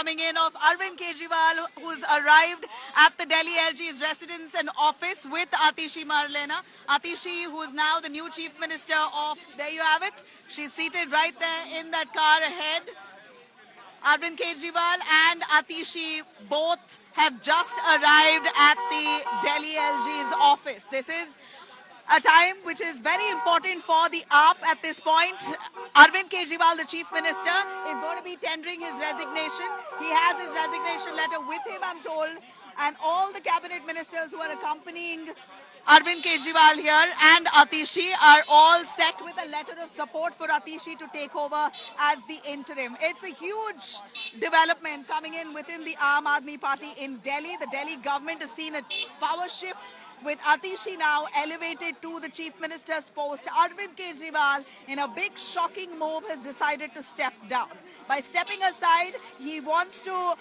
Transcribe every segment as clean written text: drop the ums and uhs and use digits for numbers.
coming in of Arvind Kejriwal, who's arrived at the Delhi LG's residence and office with Atishi Marlena. Atishi, who's now the new Chief Minister of, there you have it. She's seated right there in that car ahead. Arvind Kejriwal and Atishi both have just arrived at the Delhi LG's office. This is a time which is very important for the AAP at this point. Arvind Kejriwal, the Chief Minister, is going to be tendering his resignation. He has his resignation letter with him, I'm told, and all the cabinet ministers who are accompanying Arvind Kejriwal here and Atishi are all set with a letter of support for Atishi to take over as the interim. It's a huge development coming in within the Aam Aadmi Party in Delhi. The Delhi government has seen a power shift with Atishi now elevated to the Chief Minister's post. Arvind Kejriwal, in a big shocking move, has decided to step down. By stepping aside, he wants to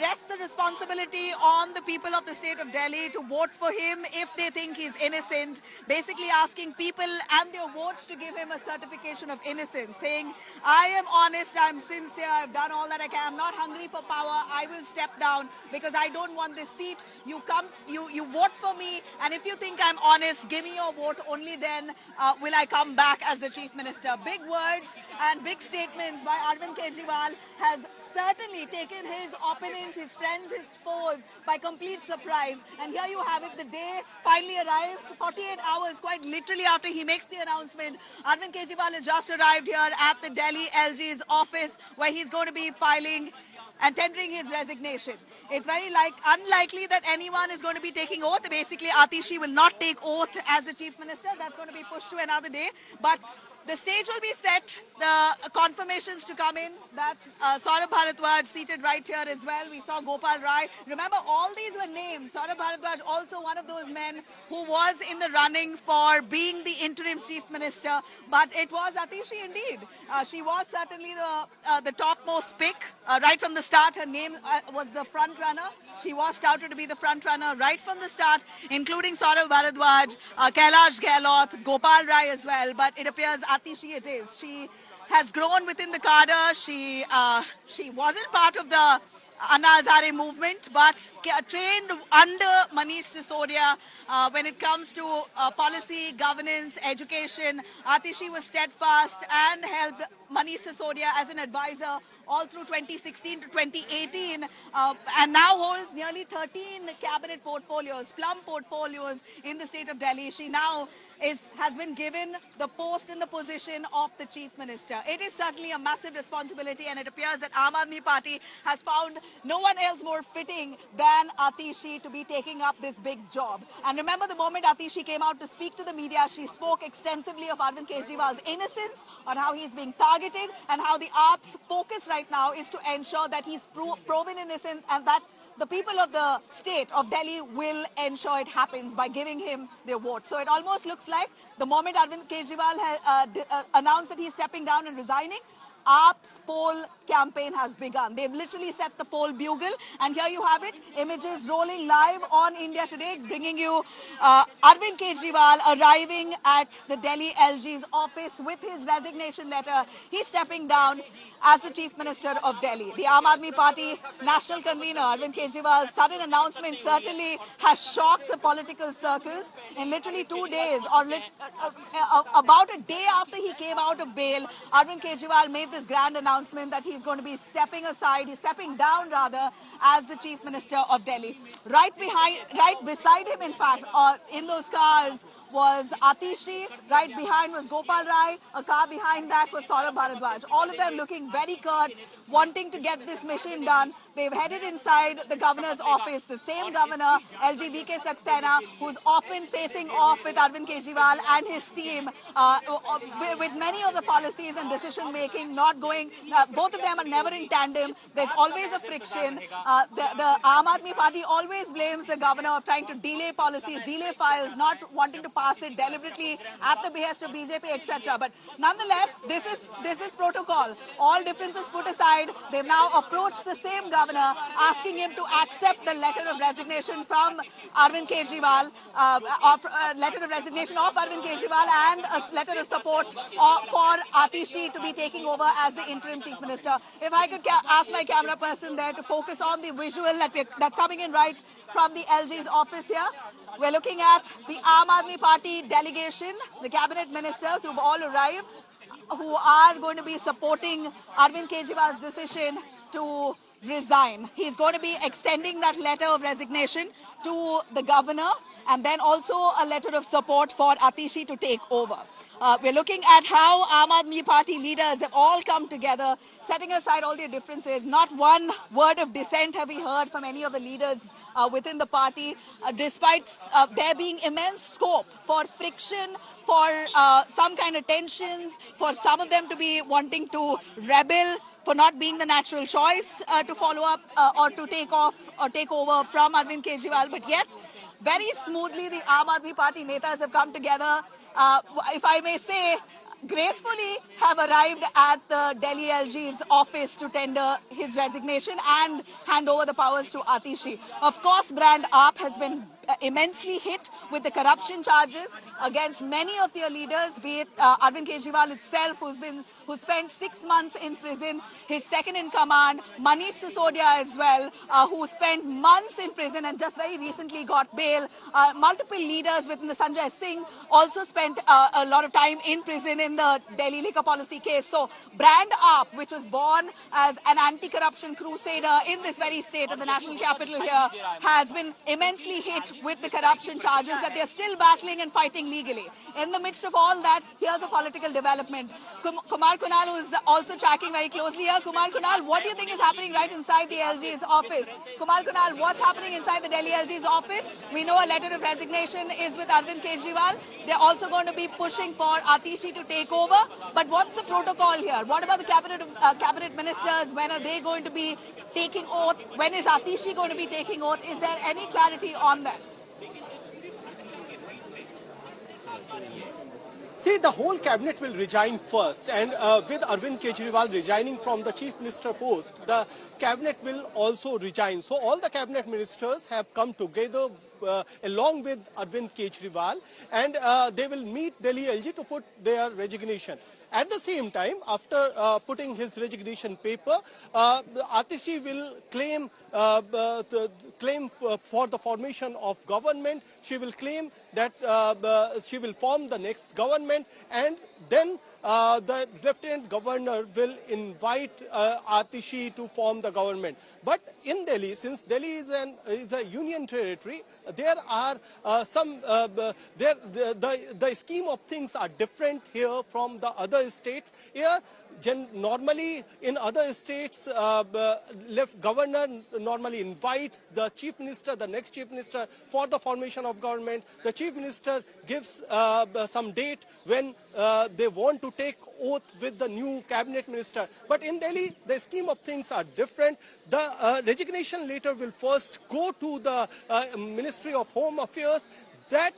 rest the responsibility on the people of the state of Delhi to vote for him if they think he's innocent, basically asking people and their votes to give him a certification of innocence, saying, I am honest, I'm sincere, I've done all that I can, I'm not hungry for power, I will step down because I don't want this seat. You vote for me, and if you think I'm honest, give me your vote, only then will I come back as the Chief Minister. Big words and big statements by Arvind Kejriwal has certainly taken his opponents, his friends, his foes by complete surprise. And here you have it, the day finally arrives, 48 hours quite literally after he makes the announcement. Arvind Kejriwal has just arrived here at the Delhi LG's office where he's going to be filing and tendering his resignation. It's very unlikely that anyone is going to be taking oath. Basically, Atishi will not take oath as the Chief Minister. That's going to be pushed to another day. But the stage will be set, the confirmations to come in. That's Saurabh Bharadwaj seated right here as well. We saw Gopal Rai. Remember, all these were names. Saurabh Bharadwaj, also one of those men who was in the running for being the interim Chief Minister. But it was Atishi indeed. She was certainly the topmost pick. Right from the start, her name was the front runner. She was touted to be the front runner right from the start, including Saurabh Bharadwaj, Kailash Gehlot, Gopal Rai as well. But it appears Atishi it is. She has grown within the cadre. She wasn't part of the Anna Hazare movement, but trained under Manish Sisodia when it comes to policy, governance, education. Atishi was steadfast and helped Manish Sisodia as an advisor all through 2016 to 2018 and now holds nearly 13 cabinet portfolios, plum portfolios in the state of Delhi. She now has been given the post and the position of the Chief Minister. It is certainly a massive responsibility, and it appears that Aam Aadmi Party has found no one else more fitting than Atishi to be taking up this big job. And remember, the moment Atishi came out to speak to the media, she spoke extensively of Arvind Kejriwal's innocence, on how he's being targeted, and how the AAP's focus right now is to ensure that he's proven innocent and that the people of the state of Delhi will ensure it happens by giving him their vote. So it almost looks like the moment Arvind Kejriwal has announced that he's stepping down and resigning, AAP's poll campaign has begun. They've literally set the poll bugle, and here you have it, images rolling live on India Today, bringing you Arvind Kejriwal arriving at the Delhi LG's office with his resignation letter. He's stepping down as the Chief Minister of Delhi. The Aam Aadmi Party national convener, Arvind Kejriwal's sudden announcement certainly has shocked the political circles. In literally 2 days, or about a day after he came out of bail, Arvind Kejriwal made this grand announcement that he's going to be stepping down rather, as the Chief Minister of Delhi. Right beside him, in fact, in those cars, was Atishi, right behind was Gopal Rai, a car behind that was Saurabh Bharadwaj. All of them looking very curt, wanting to get this mission done. They've headed inside the governor's office, the same governor, LG VK Saxena, who's often facing off with Arvind Kejriwal and his team with many of the policies and decision-making not going, both of them are never in tandem. There's always a friction. The Aam Aadmi Party always blames the governor of trying to delay policies, delay files, not wanting to pass it deliberately at the behest of BJP, etc. But nonetheless, this is protocol. All differences put aside, side, they've now approached the same governor, asking him to accept the letter of resignation from Arvind Kejriwal, letter of resignation of Arvind Kejriwal, and a letter of support for Atishi to be taking over as the interim chief minister. If I could ask my camera person there to focus on the visual that's coming in right from the LG's office here. We're looking at the Aam Aadmi Party delegation, the cabinet ministers who've all arrived, who are going to be supporting Arvind Kejriwal's decision to resign. He's going to be extending that letter of resignation to the governor, and then also a letter of support for Atishi to take over. We're looking at how Aam Aadmi Party leaders have all come together, setting aside all their differences. Not one word of dissent have we heard from any of the leaders within the party, despite there being immense scope for friction, for some kind of tensions, for some of them to be wanting to rebel, for not being the natural choice to follow up or to take over from Arvind Kejriwal. But yet, very smoothly, the Aam Aadmi Party netas have come together, if I may say, gracefully have arrived at the Delhi LG's office to tender his resignation and hand over the powers to Atishi. Of course, brand AAP has been immensely hit with the corruption charges against many of their leaders, be it Arvind Kejriwal itself, who spent 6 months in prison, his second in command, Manish Sisodia as well, who spent months in prison and just very recently got bail. Multiple leaders within the Sanjay Singh also spent a lot of time in prison in the Delhi liquor policy case. So brand AAP, which was born as an anti-corruption crusader in this very state, at the national capital here, has been immensely hit with the corruption charges that they're still battling and fighting legally. In the midst of all that, here's a political development. Kumar Kunal, who is also tracking very closely here. Kumar Kunal, what do you think is happening right inside the LG's office? Kumar Kunal, what's happening inside the Delhi LG's office? We know a letter of resignation is with Arvind Kejriwal. They're also going to be pushing for Atishi to take over. But what's the protocol here? What about the cabinet ministers? When are they going to be taking oath? When is Atishi going to be taking oath? Is there any clarity on that? See, the whole cabinet will resign first, and with Arvind Kejriwal resigning from the chief minister post, the cabinet will also resign. So all the cabinet ministers have come together along with Arvind Kejriwal, and they will meet Delhi LG to put their resignation. At the same time, after putting his resignation paper, Atishi will claim for the formation of government. She will claim that she will form the next government, and then the lieutenant governor will invite Atishi to form the government. But in Delhi, since Delhi is a union territory, there are the scheme of things are different here from the other states. Here, normally in other states, governor normally invites the chief minister, the next chief minister, for the formation of government. The chief minister gives some date when they want to take oath with the new cabinet minister. But in Delhi, the scheme of things are different. The resignation letter will first go to the Ministry of Home Affairs. That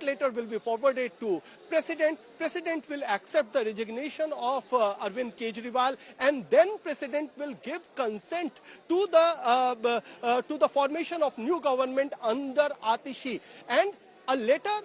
letter will be forwarded to President. President will accept the resignation of Arvind Kejriwal, and then President will give consent to the formation of new government under Atishi. And a letter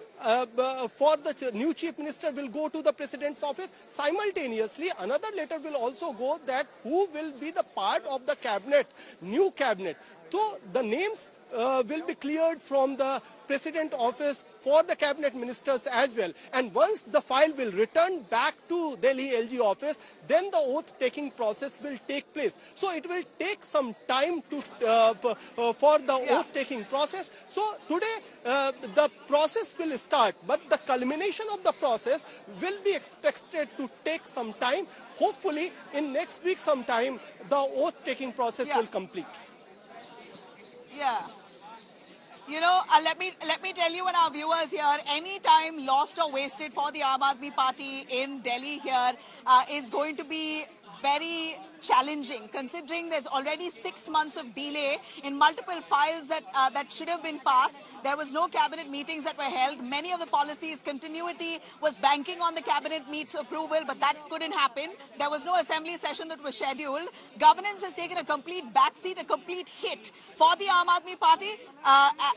for the new chief minister will go to the president's office. Simultaneously, another letter will also go that who will be the part of the cabinet, new cabinet. So the names will be cleared from the president office for the cabinet ministers as well. And once the file will return back to Delhi LG office, then the oath-taking process will take place. So it will take some time for the oath-taking process. So today the process will start, but the culmination of the process will be expected to take some time. Hopefully in next week sometime the oath-taking process will complete. Yeah. You know, let me tell you and our viewers here, any time lost or wasted for the Aam Aadmi Party in Delhi here is going to be very challenging, considering there's already 6 months of delay in multiple files that should have been passed. There was no cabinet meetings that were held. Many of the policies, continuity was banking on the cabinet meets approval, but that couldn't happen. There was no assembly session that was scheduled. Governance has taken a complete backseat, a complete hit for the Aam Aadmi Party.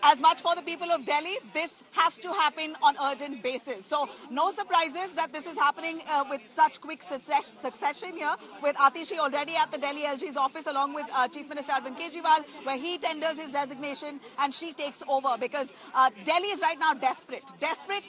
As much for the people of Delhi, this has to happen on urgent basis. So no surprises that this is happening with such quick succession here, with Atishi already at the Delhi LG's office along with Chief Minister Arvind Kejriwal, where he tenders his resignation and she takes over, because Delhi is right now desperate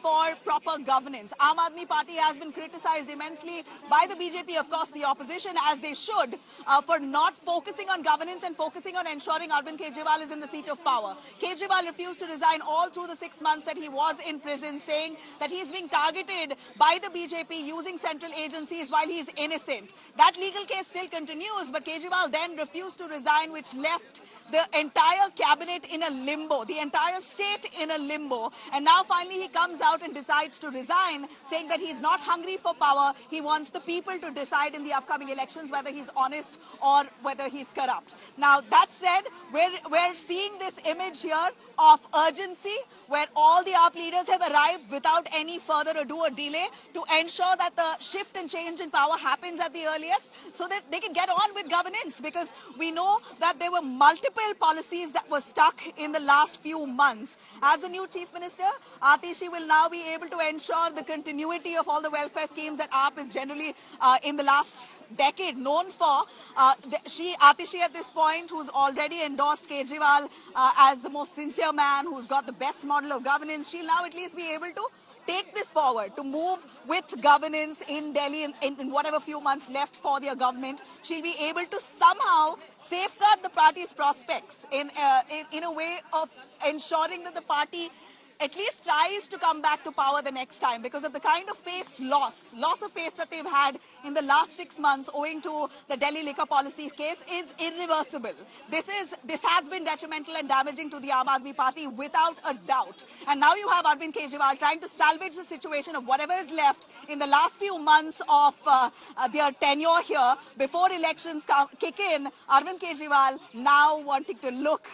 for proper governance. Aam Aadmi Party has been criticized immensely by the BJP, of course the opposition, as they should, for not focusing on governance and focusing on ensuring Arvind Kejriwal is in the seat of power. Kejriwal refused to resign all through the 6 months that he was in prison, saying that he's being targeted by the BJP using central agencies while he's innocent. That legal case still continues, but Kejriwal then refused to resign, which left the entire cabinet in a limbo, the entire state in a limbo. And now finally he comes out and decides to resign, saying that he's not hungry for power. He wants the people to decide in the upcoming elections whether he's honest or whether he's corrupt. Now, that said, we're seeing this image here of urgency, where all the AAP leaders have arrived without any further ado or delay to ensure that the shift and change in power happens at the earliest, so that they can get on with governance, because we know that there were multiple policies that were stuck in the last few months. As the new Chief Minister, Atishi will now be able to ensure the continuity of all the welfare schemes that AAP is generally in the last decade known for. Atishi at this point, who's already endorsed Kejriwal as the most sincere man, who's got the best model of governance, she'll now at least be able to take this forward, to move with governance in Delhi in whatever few months left for their government. She'll be able to somehow safeguard the party's prospects in a way of ensuring that the party at least tries to come back to power the next time, because of the kind of loss of face that they've had in the last 6 months owing to the Delhi liquor policy case is irreversible. This has been detrimental and damaging to the Aam Aadmi Party without a doubt. And now you have Arvind Kejriwal trying to salvage the situation of whatever is left in the last few months of their tenure here before elections kick in. Arvind Kejriwal now wanting to look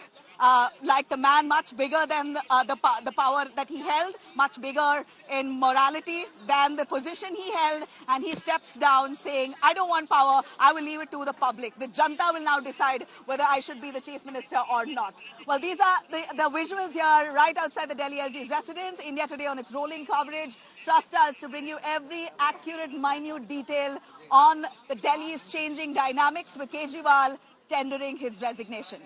like the man much bigger than the power that he held, much bigger in morality than the position he held, and he steps down saying, I don't want power, I will leave it to the public. The Janta will now decide whether I should be the Chief Minister or not. Well, these are the visuals here right outside the Delhi LG's residence. India Today on its rolling coverage trusts us to bring you every accurate, minute detail on the Delhi's changing dynamics, with Kejriwal tendering his resignation.